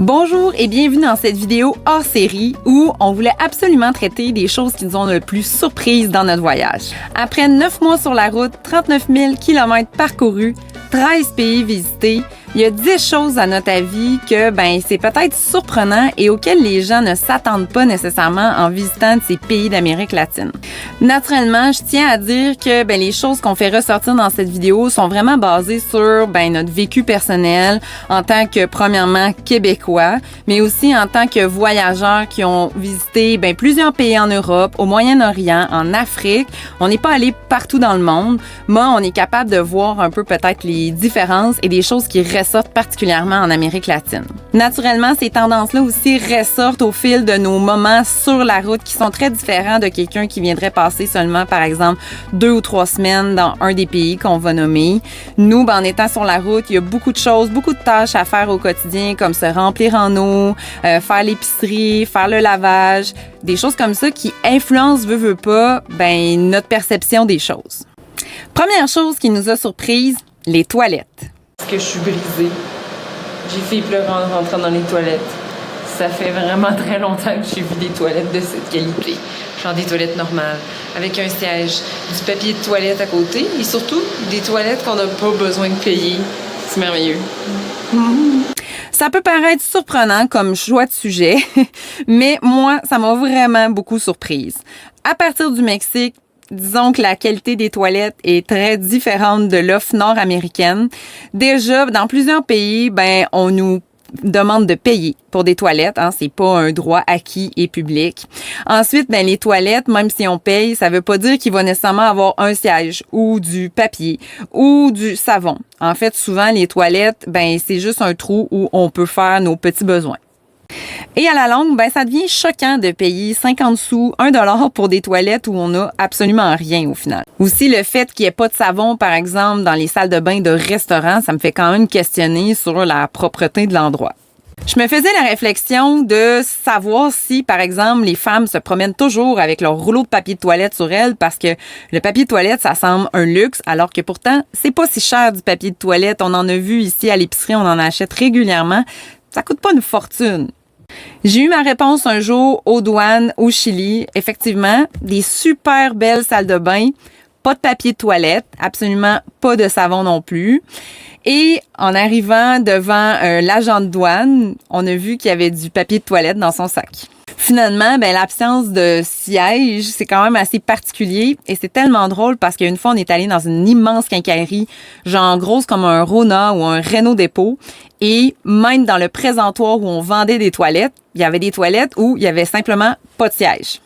Bonjour et bienvenue dans cette vidéo hors série où on voulait absolument traiter des choses qui nous ont le plus surprises dans notre voyage. Après 9 mois sur la route, 39 000 km parcourus, 13 pays visités, il y a 10 choses à notre avis que c'est peut-être surprenant et auxquelles les gens ne s'attendent pas nécessairement en visitant ces pays d'Amérique latine. Naturellement, je tiens à dire que les choses qu'on fait ressortir dans cette vidéo sont vraiment basées sur notre vécu personnel en tant que, premièrement, Québécois, mais aussi en tant que voyageurs qui ont visité plusieurs pays en Europe, au Moyen-Orient, en Afrique. On n'est pas allé partout dans le monde, mais on est capable de voir un peu peut-être les différences et des choses qui ressortent particulièrement en Amérique latine. Naturellement, ces tendances-là aussi ressortent au fil de nos moments sur la route qui sont très différents de quelqu'un qui viendrait passer seulement, par exemple, 2 ou 3 semaines dans un des pays qu'on va nommer. Nous, en étant sur la route, il y a beaucoup de choses, beaucoup de tâches à faire au quotidien, comme se remplir en eau, faire l'épicerie, faire le lavage, des choses comme ça qui influencent, veut pas, notre perception des choses. Première chose qui nous a surprise, les toilettes. Que je suis brisée. J'ai failli pleurer en rentrant dans les toilettes. Ça fait vraiment très longtemps que j'ai vu des toilettes de cette qualité. Genre des toilettes normales, avec un siège, du papier de toilette à côté et surtout des toilettes qu'on n'a pas besoin de payer. C'est merveilleux. Ça peut paraître surprenant comme choix de sujet, mais moi, ça m'a vraiment beaucoup surprise. À partir du Mexique, disons que la qualité des toilettes est très différente de l'offre nord-américaine. Déjà, dans plusieurs pays, on nous demande de payer pour des toilettes. C'est pas un droit acquis et public. Ensuite, les toilettes, même si on paye, ça veut pas dire qu'il va nécessairement avoir un siège ou du papier ou du savon. En fait, souvent, les toilettes, c'est juste un trou où on peut faire nos petits besoins. Et à la longue, ça devient choquant de payer 50 sous, $1 pour des toilettes où on n'a absolument rien au final. Aussi, le fait qu'il n'y ait pas de savon, par exemple, dans les salles de bain de restaurants, ça me fait quand même questionner sur la propreté de l'endroit. Je me faisais la réflexion de savoir si, par exemple, les femmes se promènent toujours avec leur rouleau de papier de toilette sur elles parce que le papier de toilette, ça semble un luxe, alors que pourtant, c'est pas si cher du papier de toilette. On en a vu ici à l'épicerie, on en achète régulièrement. Ça coûte pas une fortune. J'ai eu ma réponse un jour aux douanes au Chili. Effectivement, des super belles salles de bain, pas de papier de toilette, absolument pas de savon non plus. Et en arrivant devant l'agent de douane, on a vu qu'il y avait du papier de toilette dans son sac. Finalement, l'absence de siège, c'est quand même assez particulier et c'est tellement drôle parce qu'une fois, on est allé dans une immense quincaillerie, genre grosse comme un Rona ou un Renault dépôt et même dans le présentoir où on vendait des toilettes, il y avait des toilettes où il y avait simplement pas de siège.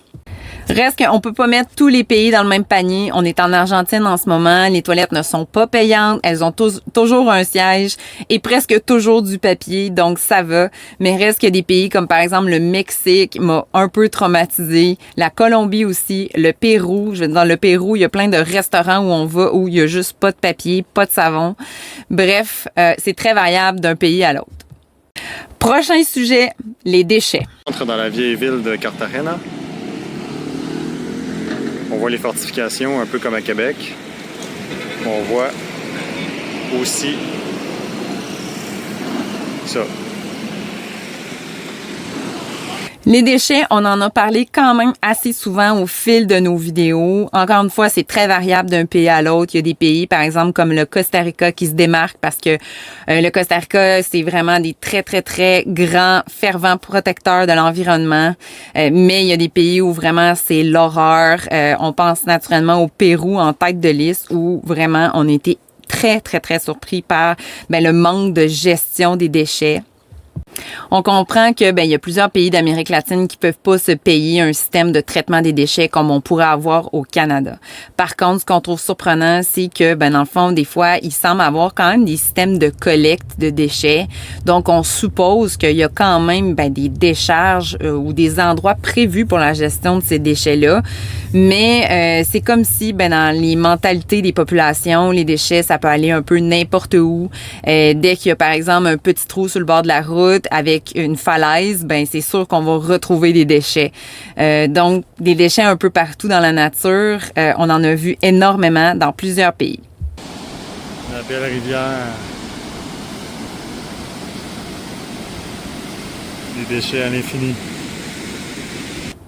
Reste qu'on peut pas mettre tous les pays dans le même panier. On est en Argentine en ce moment. Les toilettes ne sont pas payantes. Elles ont toujours un siège et presque toujours du papier. Donc, ça va. Mais reste qu'il y a des pays comme, par exemple, le Mexique m'a un peu traumatisé. La Colombie aussi. Le Pérou. Dans le Pérou, il y a plein de restaurants où on va où il y a juste pas de papier, pas de savon. Bref, c'est très variable d'un pays à l'autre. Prochain sujet, les déchets. On entre dans la vieille ville de Cartagena. On voit les fortifications un peu comme à Québec. On voit aussi ça. Les déchets, on en a parlé quand même assez souvent au fil de nos vidéos. Encore une fois, c'est très variable d'un pays à l'autre. Il y a des pays, par exemple, comme le Costa Rica qui se démarquent parce que le Costa Rica, c'est vraiment des très, très, très grands, fervents protecteurs de l'environnement. Mais il y a des pays où vraiment c'est l'horreur. On pense naturellement au Pérou en tête de liste où vraiment on a été très, très, très surpris par le manque de gestion des déchets. On comprend que il y a plusieurs pays d'Amérique latine qui peuvent pas se payer un système de traitement des déchets comme on pourrait avoir au Canada. Par contre, ce qu'on trouve surprenant, c'est que dans le fond, des fois, il semble avoir quand même des systèmes de collecte de déchets. Donc, on suppose qu'il y a quand même des décharges ou des endroits prévus pour la gestion de ces déchets-là. Mais c'est comme si dans les mentalités des populations, les déchets, ça peut aller un peu n'importe où. Dès qu'il y a, par exemple, un petit trou sur le bord de la route avec une falaise, c'est sûr qu'on va retrouver des déchets. Donc, des déchets un peu partout dans la nature, on en a vu énormément dans plusieurs pays. La belle rivière. Des déchets à l'infini.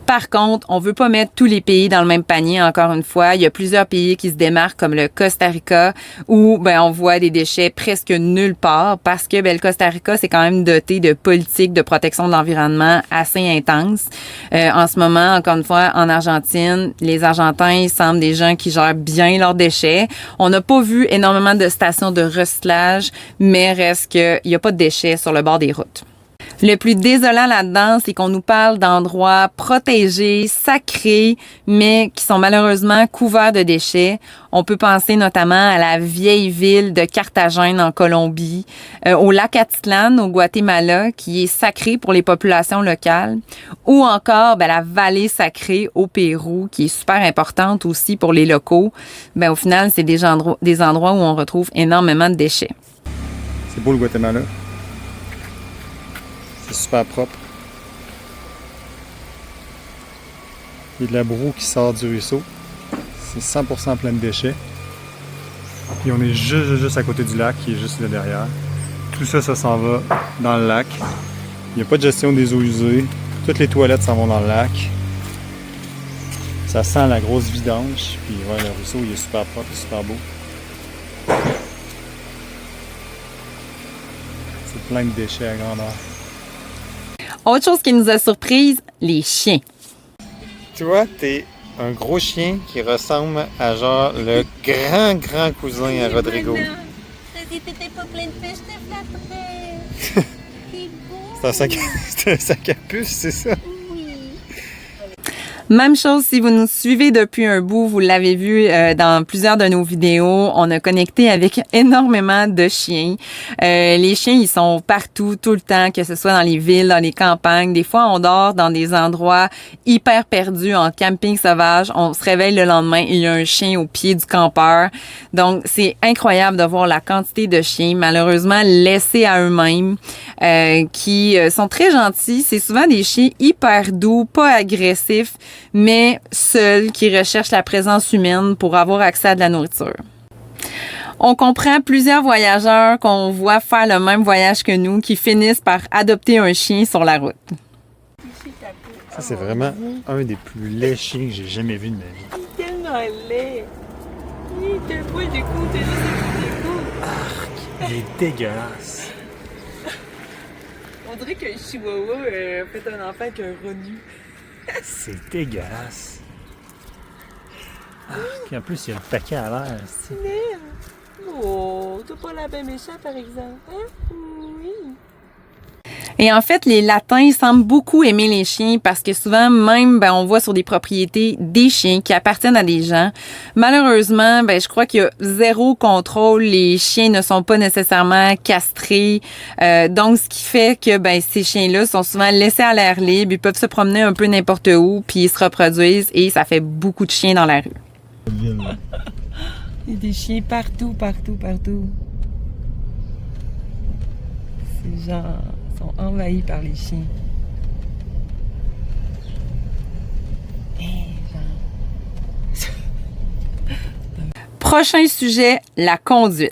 Par contre, on veut pas mettre tous les pays dans le même panier, encore une fois. Il y a plusieurs pays qui se démarquent, comme le Costa Rica, où on voit des déchets presque nulle part, parce que le Costa Rica, c'est quand même doté de politiques de protection de l'environnement assez intenses. En ce moment, encore une fois, en Argentine, les Argentins semblent des gens qui gèrent bien leurs déchets. On n'a pas vu énormément de stations de recyclage, mais reste qu'il n'y a pas de déchets sur le bord des routes. Le plus désolant là-dedans, c'est qu'on nous parle d'endroits protégés, sacrés, mais qui sont malheureusement couverts de déchets. On peut penser notamment à la vieille ville de Carthagène en Colombie, au lac Atitlán au Guatemala, qui est sacré pour les populations locales, ou encore la vallée sacrée au Pérou, qui est super importante aussi pour les locaux. Au final, c'est des endroits où on retrouve énormément de déchets. C'est beau le Guatemala. C'est super propre. Il y a de la boue qui sort du ruisseau. C'est 100% plein de déchets. Puis on est juste à côté du lac qui est juste là derrière. Tout ça, ça s'en va dans le lac. Il n'y a pas de gestion des eaux usées. Toutes les toilettes s'en vont dans le lac. Ça sent la grosse vidange. Puis ouais, le ruisseau, il est super propre, super beau. C'est plein de déchets à grandeur. Autre chose qui nous a surprise, les chiens. Toi, t'es un gros chien qui ressemble à genre le grand cousin à Rodrigo. Si t'étais pas plein de pêche, je te flatterais. C'est beau. C'est un sac à puce, c'est ça? Oui. Même chose, si vous nous suivez depuis un bout, vous l'avez vu dans plusieurs de nos vidéos, on a connecté avec énormément de chiens. Les chiens, ils sont partout, tout le temps, que ce soit dans les villes, dans les campagnes. Des fois, on dort dans des endroits hyper perdus, en camping sauvage. On se réveille le lendemain et il y a un chien au pied du campeur. Donc, c'est incroyable de voir la quantité de chiens, malheureusement, laissés à eux-mêmes, qui sont très gentils. C'est souvent des chiens hyper doux, pas agressifs, mais seuls, qui recherchent la présence humaine pour avoir accès à de la nourriture. On comprend plusieurs voyageurs qu'on voit faire le même voyage que nous, qui finissent par adopter un chien sur la route. Ça, c'est vraiment un des plus laids chiens que j'ai jamais vu de ma vie. Il est tellement laid. Il est pas du coup, t'es juste du coup. Il est dégueulasse. On dirait qu'un chihuahua a fait un enfant avec un renu. C'est dégueulasse. Puis en plus, il y a le paquet à l'air. Oh, t'as pas l'air bien méchant par exemple, hein? Oui. Et en fait, les Latins semblent beaucoup aimer les chiens parce que souvent, même, on voit sur des propriétés des chiens qui appartiennent à des gens. Malheureusement, je crois qu'il y a zéro contrôle. Les chiens ne sont pas nécessairement castrés. Donc, ce qui fait que, ces chiens-là sont souvent laissés à l'air libre. Ils peuvent se promener un peu n'importe où, puis ils se reproduisent et ça fait beaucoup de chiens dans la rue. Il y a des chiens partout. Ces gens sont envahis par les chiens. Prochain sujet, la conduite.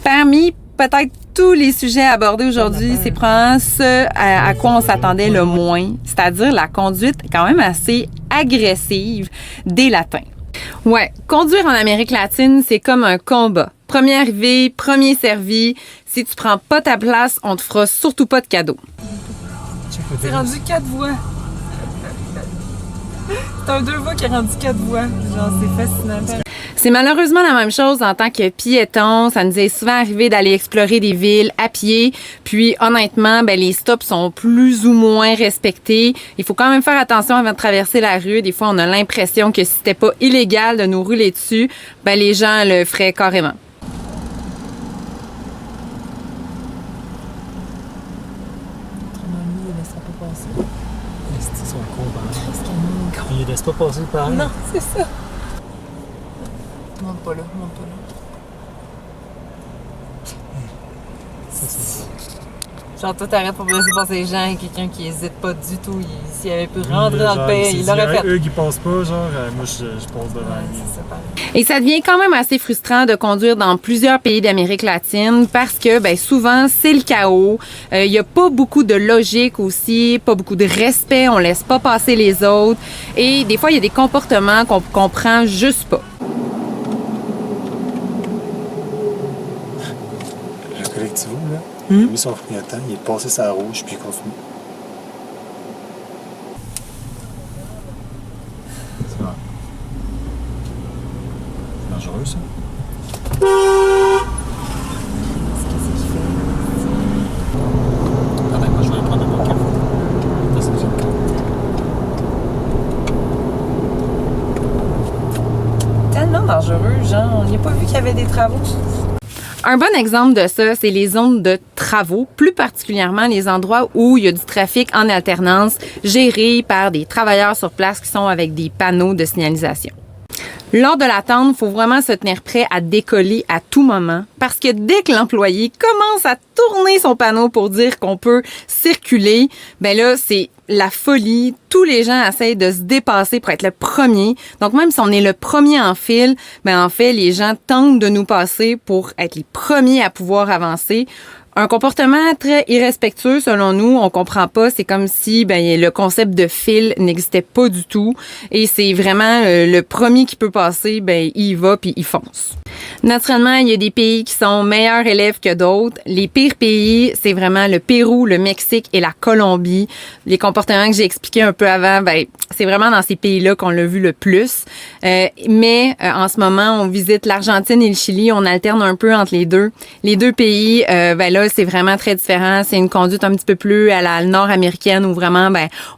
Parmi peut-être tous les sujets abordés aujourd'hui, c'est probablement ce à quoi on s'attendait le moins, c'est-à-dire la conduite quand même assez agressive des Latins. Ouais, conduire en Amérique latine, c'est comme un combat. Premier arrivé, premier servi. Si tu prends pas ta place, on te fera surtout pas de cadeau. C'est rendu 4 voies. C'est un 2 voies qui est rendu 4 voies. Genre, c'est fascinant. C'est malheureusement la même chose en tant que piéton. Ça nous est souvent arrivé d'aller explorer des villes à pied. Puis honnêtement, les stops sont plus ou moins respectés. Il faut quand même faire attention avant de traverser la rue. Des fois, on a l'impression que si c'était pas illégal de nous rouler dessus, les gens le feraient carrément. Il ne laissera pas passer. C'est son combat. Il ne laisse pas passer par là. Non, c'est ça. Monte pas là, monte pas là. Ça, c'est Genre, toi, t'arrêtes pour laisser passer les gens et quelqu'un qui hésite pas du tout. S'il avait pu rentrer dans le pays, il l'aurait fait. Eux qui passent pas, genre, moi, je passe devant. Et ça devient quand même assez frustrant de conduire dans plusieurs pays d'Amérique latine parce que, ben, souvent, c'est le chaos. Il y a pas beaucoup de logique aussi, pas beaucoup de respect. On laisse pas passer les autres. Et des fois, il y a des comportements qu'on comprend juste pas. Le collectivo, là, il a mis son clignotant, il est passé sa rouge, puis il continue. C'est vrai. C'est dangereux, ça. Attends, moi, je vais prendre un café. Ça, c'est une carte. Tellement dangereux, genre, on n'y a pas vu qu'il y avait des travaux. Un bon exemple de ça, c'est les zones de travaux, plus particulièrement les endroits où il y a du trafic en alternance, géré par des travailleurs sur place qui sont avec des panneaux de signalisation. Lors de l'attente, il faut vraiment se tenir prêt à décoller à tout moment parce que dès que l'employé commence à tourner son panneau pour dire qu'on peut circuler, ben là, c'est la folie. Tous les gens essayent de se dépasser pour être le premier. Donc, même si on est le premier en file, ben en fait, les gens tentent de nous passer pour être les premiers à pouvoir avancer. Un comportement très irrespectueux, selon nous, on comprend pas. C'est comme si le concept de file n'existait pas du tout. Et c'est vraiment le premier qui peut passer, il y va puis il fonce. Naturellement, il y a des pays qui sont meilleurs élèves que d'autres. Les pires pays, c'est vraiment le Pérou, le Mexique et la Colombie. Les comportements que j'ai expliqués un peu avant, c'est vraiment dans ces pays-là qu'on l'a vu le plus. Mais en ce moment, on visite l'Argentine et le Chili. On alterne un peu entre les deux. Les deux pays, là, c'est vraiment très différent. C'est une conduite un petit peu plus à la nord-américaine où vraiment,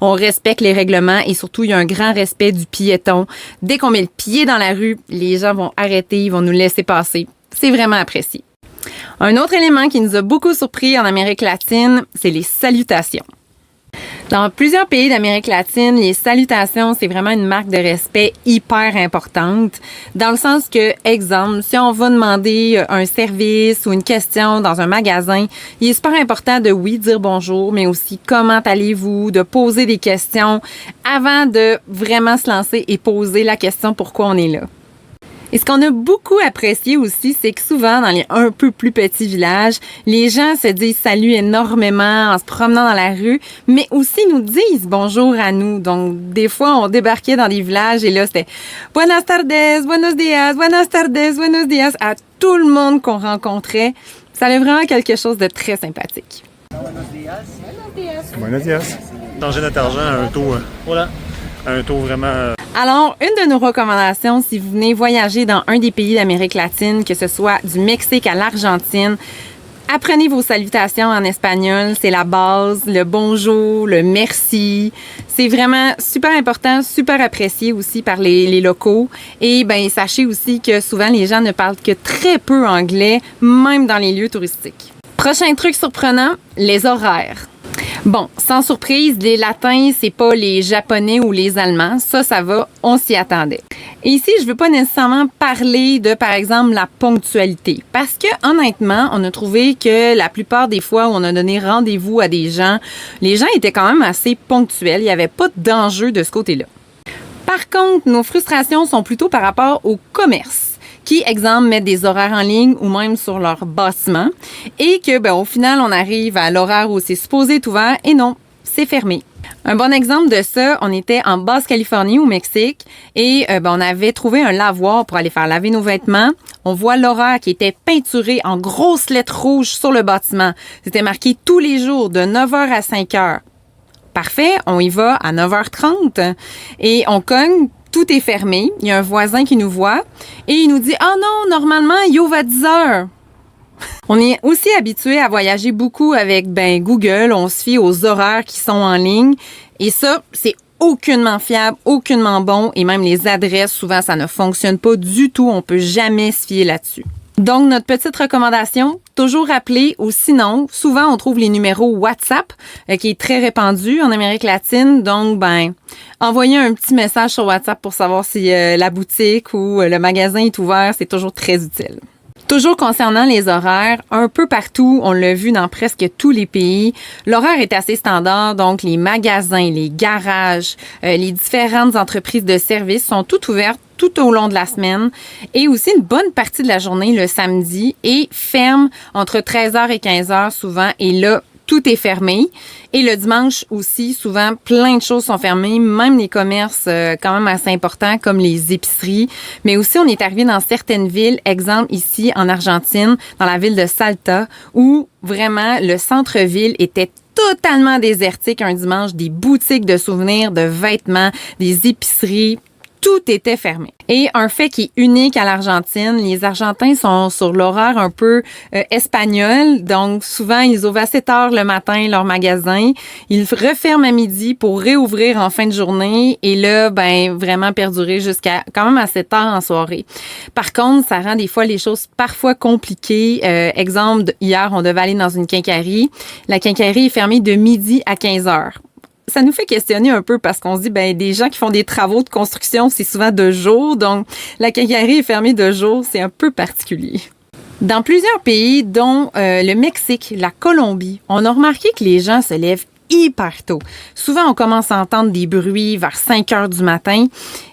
on respecte les règlements et surtout, il y a un grand respect du piéton. Dès qu'on met le pied dans la rue, les gens vont arrêter, ils vont nous laisser passer. C'est vraiment apprécié. Un autre élément qui nous a beaucoup surpris en Amérique latine, c'est les salutations. Dans plusieurs pays d'Amérique latine, les salutations, c'est vraiment une marque de respect hyper importante. Dans le sens que, exemple, si on va demander un service ou une question dans un magasin, il est super important de, oui, dire bonjour, mais aussi comment allez-vous, de poser des questions avant de vraiment se lancer et poser la question pourquoi on est là. Et ce qu'on a beaucoup apprécié aussi, c'est que souvent, dans les un peu plus petits villages, les gens se disent salut énormément en se promenant dans la rue, mais aussi nous disent bonjour à nous. Donc, des fois, on débarquait dans des villages et là, c'était buenas tardes, buenos días, buenas tardes, buenos días à tout le monde qu'on rencontrait. Ça avait vraiment quelque chose de très sympathique. Buenos días. Changer notre argent à un taux, un taux vraiment... Alors, une de nos recommandations, si vous venez voyager dans un des pays d'Amérique latine, que ce soit du Mexique à l'Argentine, apprenez vos salutations en espagnol. C'est la base, le bonjour, le merci. C'est vraiment super important, super apprécié aussi par les locaux. Et sachez aussi que souvent, les gens ne parlent que très peu anglais, même dans les lieux touristiques. Prochain truc surprenant, les horaires. Bon, sans surprise, les Latins, c'est pas les Japonais ou les Allemands. Ça va, on s'y attendait. Et ici, je veux pas nécessairement parler de, par exemple, la ponctualité. Parce que, honnêtement, on a trouvé que la plupart des fois où on a donné rendez-vous à des gens, les gens étaient quand même assez ponctuels. Il y avait pas d'enjeu de ce côté-là. Par contre, nos frustrations sont plutôt par rapport au commerce, qui, exemple, mettent des horaires en ligne ou même sur leur bâtiment et que, au final, on arrive à l'horaire où c'est supposé être ouvert et non, c'est fermé. Un bon exemple de ça, on était en Basse-Californie au Mexique et on avait trouvé un lavoir pour aller faire laver nos vêtements. On voit l'horaire qui était peinturé en grosses lettres rouges sur le bâtiment. C'était marqué tous les jours de 9h à 5h. Parfait, on y va à 9h30 et on cogne. Tout est fermé. Il y a un voisin qui nous voit et il nous dit « Ah non, normalement, il ouvre à 10h. » On est aussi habitué à voyager beaucoup avec Google. On se fie aux horaires qui sont en ligne. Et ça, c'est aucunement fiable, aucunement bon. Et même les adresses, souvent, ça ne fonctionne pas du tout. On peut jamais se fier là-dessus. Donc, notre petite recommandation, toujours rappeler ou sinon, souvent on trouve les numéros WhatsApp qui est très répandu en Amérique latine. Donc, envoyer un petit message sur WhatsApp pour savoir si la boutique ou le magasin est ouvert, c'est toujours très utile. Toujours concernant les horaires, un peu partout, on l'a vu dans presque tous les pays, l'horaire est assez standard, donc les magasins, les garages, les différentes entreprises de services sont toutes ouvertes tout au long de la semaine et aussi une bonne partie de la journée le samedi et ferment entre 13h et 15h souvent et là, tout est fermé. Et le dimanche aussi, souvent, plein de choses sont fermées, même les commerces quand même assez importants comme les épiceries. Mais aussi, on est arrivé dans certaines villes, exemple ici en Argentine, dans la ville de Salta, où vraiment le centre-ville était totalement désertique un dimanche, des boutiques de souvenirs, de vêtements, des épiceries, tout était fermé. Et un fait qui est unique à l'Argentine, les Argentins sont sur l'horaire un peu espagnol, donc souvent ils ouvrent assez tard le matin leur magasin, ils referment à midi pour réouvrir en fin de journée et là, ben vraiment perdurer jusqu'à quand même assez tard en soirée. Par contre, ça rend des fois les choses parfois compliquées. Exemple, hier, on devait aller dans une quincaillerie. La quincaillerie est fermée de midi à 15h. Ça nous fait questionner un peu parce qu'on se dit, ben des gens qui font des travaux de construction, c'est souvent de jour. Donc, la quincaillerie est fermée de jour, c'est un peu particulier. Dans plusieurs pays, dont le Mexique, la Colombie, on a remarqué que les gens se lèvent hyper tôt. Souvent, on commence à entendre des bruits vers 5 heures du matin.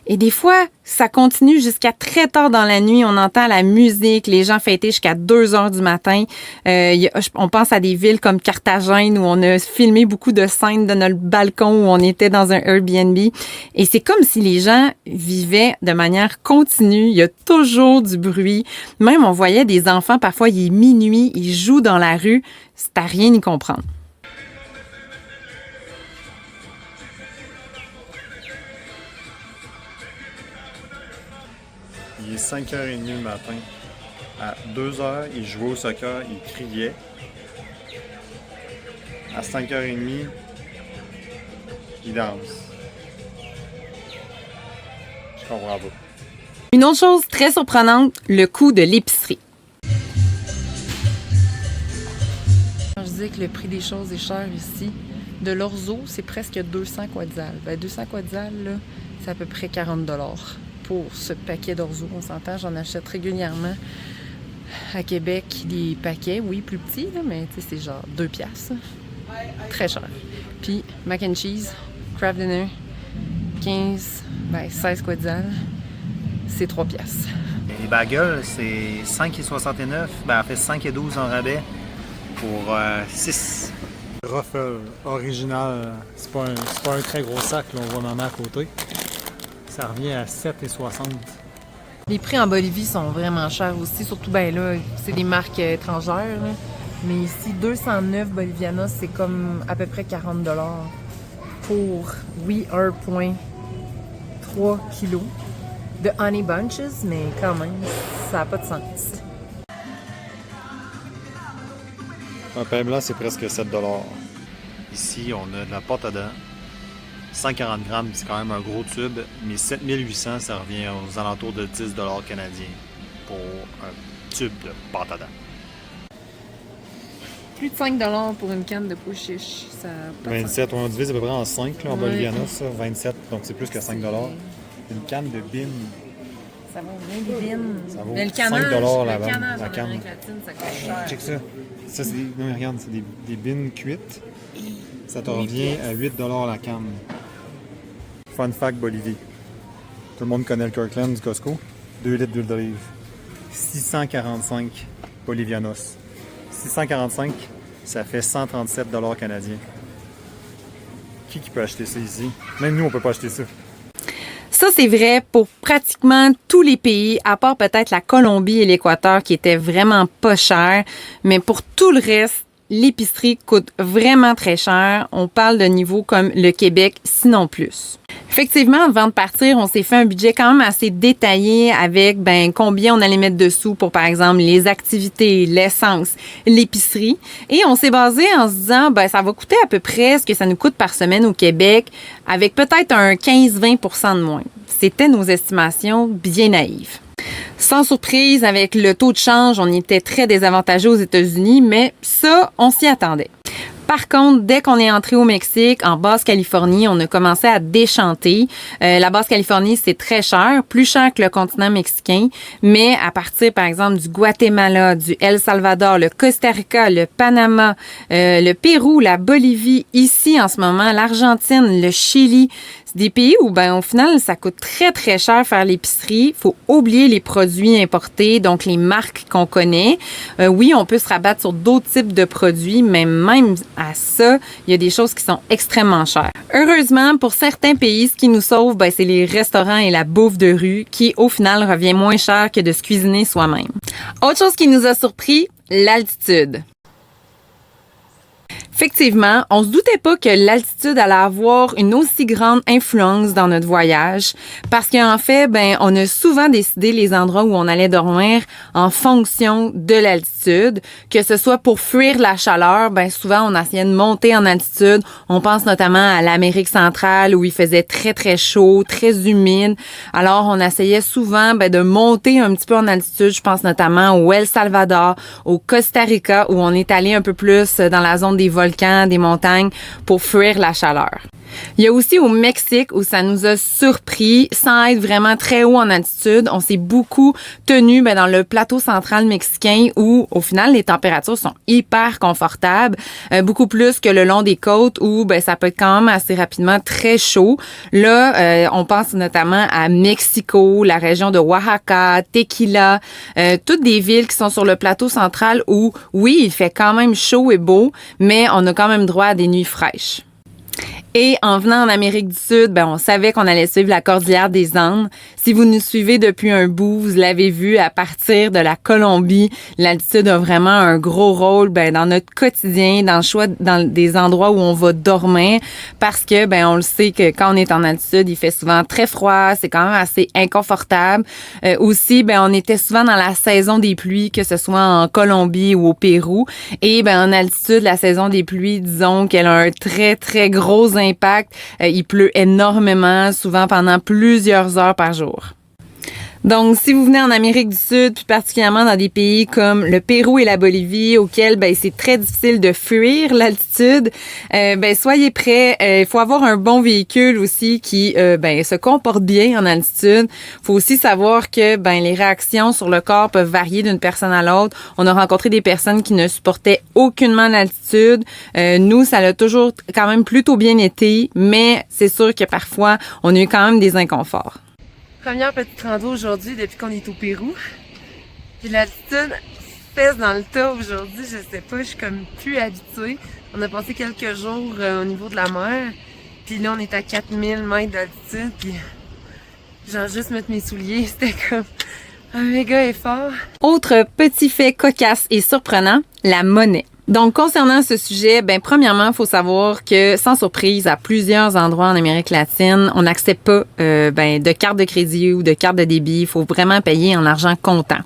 Et des fois, ça continue jusqu'à très tard dans la nuit. On entend la musique, les gens fêter jusqu'à 2 heures du matin. On pense à des villes comme Carthagène où on a filmé beaucoup de scènes de notre balcon où on était dans un Airbnb. Et c'est comme si les gens vivaient de manière continue. Il y a toujours du bruit. Même, on voyait des enfants, parfois, il est minuit, ils jouent dans la rue. C'est à rien y comprendre. Il est 5h30 le matin. À 2h, il jouait au soccer, il criait. À 5h30, il danse. Je comprends pas. Une autre chose très surprenante, le coût de l'épicerie. Quand je disais que le prix des choses est cher ici, de l'orzo, c'est presque 200 quetzals. 200 quetzals, là, c'est à peu près 40 $ pour ce paquet d'orzo. On s'entend, j'en achète régulièrement à Québec des paquets, oui, plus petits, là, mais c'est genre 2 piastres. Très cher. Puis, mac and cheese, Kraft Dinner, 16 quetzals, c'est 3 piastres. Les bagels, c'est 5,69. En fait, 5,12 en rabais pour 6. Ruffle original, c'est pas un très gros sac, là, on voit maman à côté. Ça revient à 7,60. Les prix en Bolivie sont vraiment chers aussi, surtout ben là, c'est des marques étrangères. Là. Mais ici, 209 bolivianos, c'est comme à peu près 40 $ pour, oui, 1,3 kg de honey bunches, mais quand même, ça n'a pas de sens. Un pain blanc, c'est presque 7 $. Ici, on a de la pâte à dents. 140 grammes, c'est quand même un gros tube, mais 7800, ça revient aux alentours de 10 $ canadiens pour un tube de pâte à dents. Plus de 5 $ pour une canne de pois chiche. Ça a pas de 27, on divise à peu près en 5 là, en Ouais. bolivianos, ça, 27, donc c'est plus que 5 $. Une canne de bin, Ça vaut bien des bines. ça vaut Mais le 5 canage, $ le là-bas, canage la en canne. Amérique latine, ça coûte cher. Check ça. Ça, c'est des... Non, mais regarde, c'est des bines cuites. Ça te revient à 8 $ la canne. Fun fact Bolivie. Tout le monde connaît le Kirkland du Costco. 2 litres d'huile d'olive. 645 bolivianos. 645, ça fait 137 $ canadiens. Qui peut acheter ça ici? Même nous, on peut pas acheter ça. Ça, c'est vrai pour pratiquement tous les pays, à part peut-être la Colombie et l'Équateur qui étaient vraiment pas chers. Mais pour tout le reste, l'épicerie coûte vraiment très cher. On parle de niveaux comme le Québec, sinon plus. Effectivement, avant de partir, on s'est fait un budget quand même assez détaillé avec combien on allait mettre dessous pour, par exemple, les activités, l'essence, l'épicerie. Et on s'est basé en se disant, ça va coûter à peu près ce que ça nous coûte par semaine au Québec, avec peut-être un 15-20 % de moins. C'était nos estimations bien naïves. Sans surprise, avec le taux de change, on était très désavantageux aux États-Unis, mais ça, on s'y attendait. Par contre, dès qu'on est entré au Mexique, en Basse-Californie, on a commencé à déchanter. La Basse-Californie, c'est très cher, plus cher que le continent mexicain, mais à partir, par exemple, du Guatemala, du El Salvador, le Costa Rica, le Panama, le Pérou, la Bolivie, ici en ce moment, l'Argentine, le Chili, c'est des pays où, au final, ça coûte très, très cher faire l'épicerie. Faut oublier les produits importés, donc les marques qu'on connaît. Oui, on peut se rabattre sur d'autres types de produits, mais même à ça, il y a des choses qui sont extrêmement chères. Heureusement, pour certains pays, ce qui nous sauve, c'est les restaurants et la bouffe de rue qui, au final, revient moins cher que de se cuisiner soi-même. Autre chose qui nous a surpris, l'altitude. Effectivement, on se doutait pas que l'altitude allait avoir une aussi grande influence dans notre voyage parce qu'en fait, on a souvent décidé les endroits où on allait dormir en fonction de l'altitude, que ce soit pour fuir la chaleur, souvent on essayait de monter en altitude. On pense notamment à l'Amérique centrale où il faisait très très chaud, très humide. Alors on essayait souvent de monter un petit peu en altitude. Je pense notamment au El Salvador, au Costa Rica où on est allé un peu plus dans la zone des volcans, des montagnes pour fuir la chaleur. Il y a aussi au Mexique où ça nous a surpris sans être vraiment très haut en altitude. On s'est beaucoup tenu dans le plateau central mexicain où au final les températures sont hyper confortables, beaucoup plus que le long des côtes où ça peut être quand même assez rapidement très chaud. Là, on pense notamment à Mexico, la région de Oaxaca, Tequila, toutes des villes qui sont sur le plateau central où oui, il fait quand même chaud et beau, mais on a quand même droit à des nuits fraîches. Et en venant en Amérique du Sud, on savait qu'on allait suivre la cordillère des Andes. Si vous nous suivez depuis un bout, vous l'avez vu, à partir de la Colombie, l'altitude a vraiment un gros rôle dans notre quotidien, dans le choix dans des endroits où on va dormir, parce que on le sait que quand on est en altitude, il fait souvent très froid, c'est quand même assez inconfortable. Aussi, on était souvent dans la saison des pluies, que ce soit en Colombie ou au Pérou, et en altitude, la saison des pluies, disons qu'elle a un très très gros impact. Il pleut énormément, souvent pendant plusieurs heures par jour. Donc, si vous venez en Amérique du Sud, plus particulièrement dans des pays comme le Pérou et la Bolivie, auxquels c'est très difficile de fuir l'altitude, soyez prêts. Il faut avoir un bon véhicule aussi qui se comporte bien en altitude. Il faut aussi savoir que les réactions sur le corps peuvent varier d'une personne à l'autre. On a rencontré des personnes qui ne supportaient aucunement l'altitude. Nous, ça l'a toujours quand même plutôt bien été, mais c'est sûr que parfois, on a eu quand même des inconforts. Première petite rando aujourd'hui depuis qu'on est au Pérou. Puis l'altitude pèse dans le tas aujourd'hui, je sais pas, je suis comme plus habituée. On a passé quelques jours au niveau de la mer. Puis là, on est à 4000 mètres d'altitude. Puis genre juste mettre mes souliers, c'était comme un méga effort. Autre petit fait cocasse et surprenant, la monnaie. Donc, concernant ce sujet, premièrement, il faut savoir que, sans surprise, à plusieurs endroits en Amérique latine, on n'accepte pas de carte de crédit ou de carte de débit. Il faut vraiment payer en argent comptant.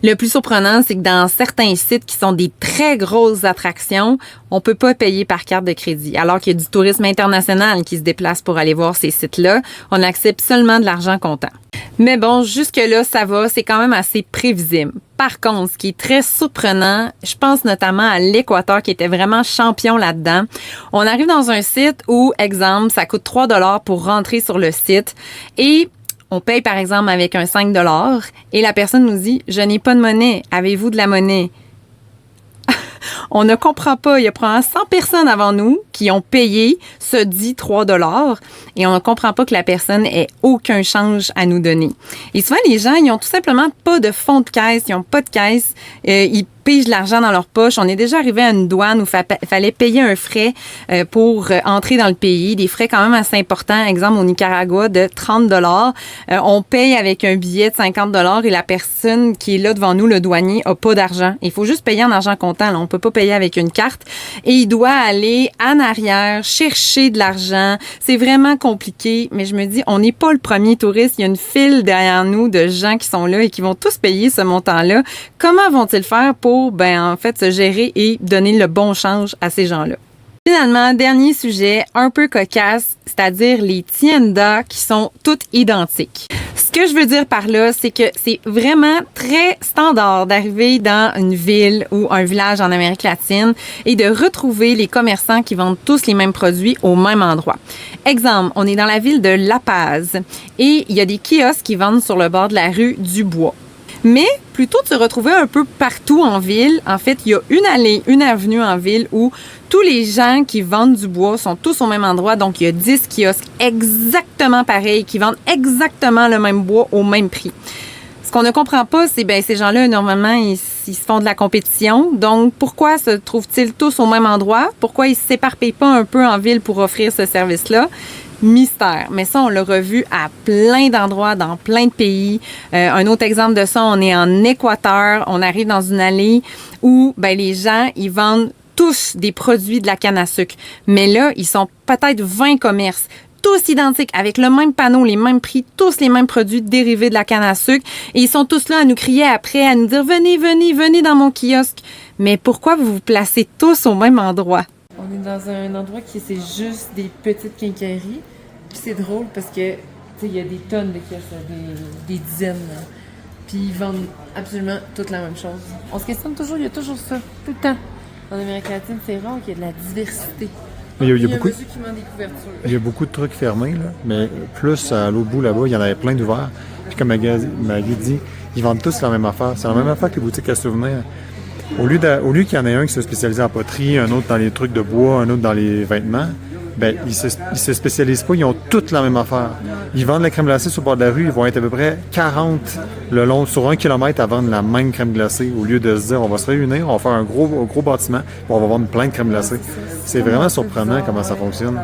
Le plus surprenant, c'est que dans certains sites qui sont des très grosses attractions, on peut pas payer par carte de crédit. Alors qu'il y a du tourisme international qui se déplace pour aller voir ces sites-là, on accepte seulement de l'argent comptant. Mais bon, jusque-là, ça va, c'est quand même assez prévisible. Par contre, ce qui est très surprenant, je pense notamment à l'Équateur qui était vraiment champion là-dedans. On arrive dans un site où, exemple, ça coûte 3 $ pour rentrer sur le site et on paye par exemple avec un 5 $ et la personne nous dit « Je n'ai pas de monnaie, avez-vous de la monnaie? » On ne comprend pas. Il y a probablement 100 personnes avant nous qui ont payé ce dit 3 $ et on ne comprend pas que la personne ait aucun change à nous donner. Et souvent, les gens, ils ont tout simplement pas de fonds de caisse, ils ont pas de caisse, ils pigent l'argent dans leur poche. On est déjà arrivé à une douane où il fallait payer un frais pour entrer dans le pays, des frais quand même assez importants. Exemple, au Nicaragua, de 30 $. On paye avec un billet de 50 $ et la personne qui est là devant nous, le douanier, a pas d'argent. Il faut juste payer en argent comptant. Là. On peut pas payer avec une carte. Et il doit aller en arrière, chercher de l'argent. C'est vraiment compliqué, mais je me dis, on n'est pas le premier touriste. Il y a une file derrière nous de gens qui sont là et qui vont tous payer ce montant-là. Comment vont-ils faire pour, en fait, se gérer et donner le bon change à ces gens-là? Finalement, dernier sujet, un peu cocasse, c'est-à-dire les tiendas qui sont toutes identiques. Ce que je veux dire par là, c'est que c'est vraiment très standard d'arriver dans une ville ou un village en Amérique latine et de retrouver les commerçants qui vendent tous les mêmes produits au même endroit. Exemple, on est dans la ville de La Paz et il y a des kiosques qui vendent sur le bord de la rue du bois. Mais plutôt de se retrouver un peu partout en ville, en fait, il y a une allée, une avenue en ville où tous les gens qui vendent du bois sont tous au même endroit. Donc, il y a 10 kiosques exactement pareils qui vendent exactement le même bois au même prix. Ce qu'on ne comprend pas, c'est ces gens-là, normalement, ils se font de la compétition. Donc, pourquoi se trouvent-ils tous au même endroit? Pourquoi ils ne s'éparpillent pas un peu en ville pour offrir ce service-là? Mystère. Mais ça, on l'a revu à plein d'endroits, dans plein de pays. Un autre exemple de ça, on est en Équateur. On arrive dans une allée où les gens, ils vendent tous des produits de la canne à sucre. Mais là, ils sont peut-être 20 commerces, tous identiques, avec le même panneau, les mêmes prix, tous les mêmes produits dérivés de la canne à sucre. Et ils sont tous là à nous crier après, à nous dire « Venez, venez, venez dans mon kiosque ». Mais pourquoi vous vous placez tous au même endroit? On est dans un endroit qui c'est juste des petites quincailleries. Puis c'est drôle parce que, tu sais, il y a des tonnes de kiosques, des dizaines. Là. Puis ils vendent absolument toute la même chose. On se questionne toujours, il y a toujours ça, tout le temps. En Amérique latine, c'est rare qu'il y ait de la diversité. Il y a beaucoup, beaucoup, il y a beaucoup de trucs fermés, là, mais plus à l'autre bout là-bas, il y en avait plein d'ouverts. Puis comme Maggie dit, ils vendent tous la même affaire. C'est la même affaire que les boutiques à souvenirs. Au lieu qu'il y en ait un qui se spécialise en poterie, un autre dans les trucs de bois, un autre dans les vêtements, ils se spécialisent pas, ils ont toutes la même affaire. Ils vendent la crème glacée sur le bord de la rue, ils vont être à peu près 40 le long, sur 1 kilomètre à vendre la même crème glacée, au lieu de se dire on va se réunir, on va faire un gros bâtiment, puis on va vendre plein de crème glacée. C'est vraiment surprenant comment ça fonctionne.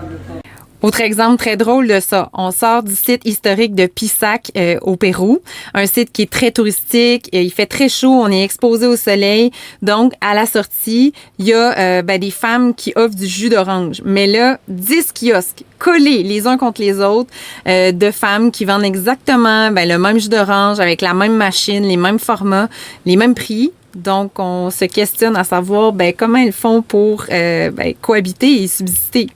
Autre exemple très drôle de ça, on sort du site historique de Pisac au Pérou, un site qui est très touristique, il fait très chaud, on est exposé au soleil, donc à la sortie, il y a des femmes qui offrent du jus d'orange. Mais là, 10 kiosques collés les uns contre les autres de femmes qui vendent exactement le même jus d'orange avec la même machine, les mêmes formats, les mêmes prix. Donc, on se questionne à savoir comment elles font pour cohabiter et subsister.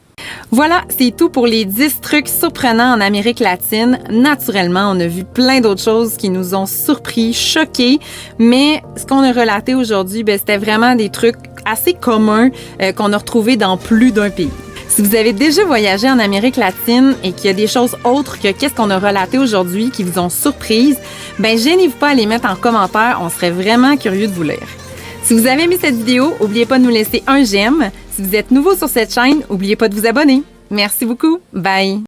Voilà, c'est tout pour les 10 trucs surprenants en Amérique latine. Naturellement, on a vu plein d'autres choses qui nous ont surpris, choqués, mais ce qu'on a relaté aujourd'hui, c'était vraiment des trucs assez communs qu'on a retrouvés dans plus d'un pays. Si vous avez déjà voyagé en Amérique latine et qu'il y a des choses autres que qu'est-ce qu'on a relaté aujourd'hui qui vous ont surprise, gênez-vous pas à les mettre en commentaire, on serait vraiment curieux de vous lire. Si vous avez aimé cette vidéo, n'oubliez pas de nous laisser un j'aime. Si vous êtes nouveau sur cette chaîne, n'oubliez pas de vous abonner. Merci beaucoup. Bye!